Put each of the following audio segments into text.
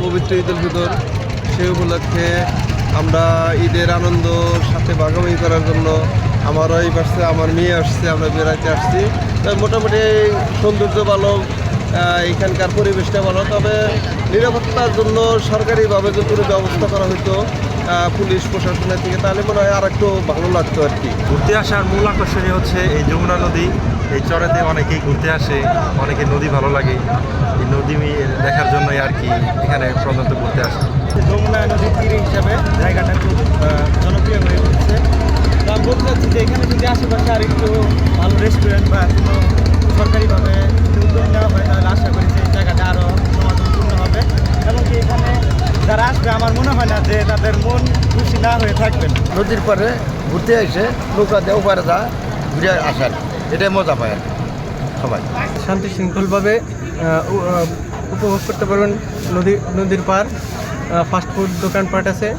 পবিত্র ঈদ উল ফিতর, সেই উপলক্ষে আমরা ঈদের আনন্দ সাথে ভাগাভাগি করার জন্য আমার ওই পাশে আমার মেয়ে আসছে, আমরা বেড়াইতে আসছি। তো মোটামুটি সৌন্দর্য ভালো, এখানকার পরিবেশটা ভালো, তবে নিরাপত্তার জন্য সরকারিভাবে যদি ব্যবস্থা করা হতো পুলিশ প্রশাসনের থেকে, তাহলে মনে হয় আর একটু ভালো লাগতো আর কি। ঘুরতে আসার মূল আকর্ষণীয় হচ্ছে এই যমুনা নদী। এই চরেতে অনেকেই ঘুরতে আসে, অনেকে নদী ভালো লাগে, এই নদী দেখার জন্যই আর কি এখানে প্রধানত ঘুরতে আসে। যমুনা নদীর তীর হিসাবে জায়গাটা খুব জনপ্রিয় হয়ে উঠছে। তো আমি বলতে চাচ্ছি যে এখানে যদি আশেপাশে আর একটু ভালো রেস্টুরেন্ট বা কোনো সরকারিভাবে যদি উদ্যোগ নেওয়া হয়, তাহলে আশা করি যে এই জায়গাটা আরও সমাধানপূর্ণ হবে, এবং কি এখানে যারা আসবে আমার মনে হয় না যে তাদের মন খুশি না হয়ে থাকবেন। নদীর পাড়ে ঘুরতে এসে নৌকা দিয়ে ওপারে যা ঘুরে আসার, এটাই মজা পায় আর কি সবাই। শান্তি শৃঙ্খলভাবে উপভোগ করতে পারবেন নদীর পার। ফাস্টফুড দোকানপাট আছে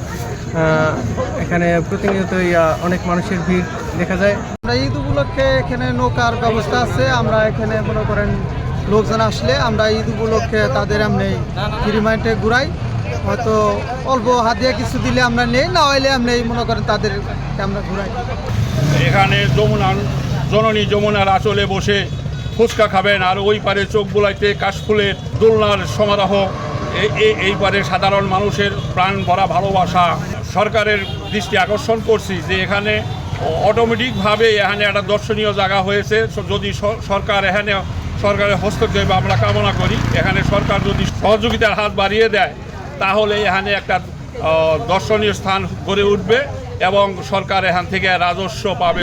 এখানে, প্রতিনিয়তই অনেক মানুষের ভিড় দেখা যায়। আমরা ঈদ উপলক্ষে এখানে নৌকার ব্যবস্থা আছে। আমরা এখানে মনে করেন লোকজন আসলে আমরা ঈদ উপলক্ষে তাদের এমনি ফ্রি মাইন্ডে ঘুরাই, হয়তো অল্প হাতিয়া কিছু দিলে আমরা নেই, না হইলে এমনি মনে করেন তাদেরকে আমরা ঘুরাই। এখানে জননী যমুনার আঁচলে বসে ফুচকা খাবেন, আর ওই পারে চোখ বুলাইতে কাশফুলের দোলনার সমারোহ, এই পারে সাধারণ মানুষের প্রাণ ভরা ভালোবাসা। সরকারের দৃষ্টি আকর্ষণ করছি যে এখানে অটোমেটিকভাবে এখানে একটা দর্শনীয় জায়গা হয়েছে। যদি সরকারের হস্তক্ষেপ আমরা কামনা করি, এখানে সরকার যদি সহযোগিতার হাত বাড়িয়ে দেয়, তাহলে এখানে একটা দর্শনীয় স্থান গড়ে উঠবে এবং সরকার এখান থেকে রাজস্ব পাবে।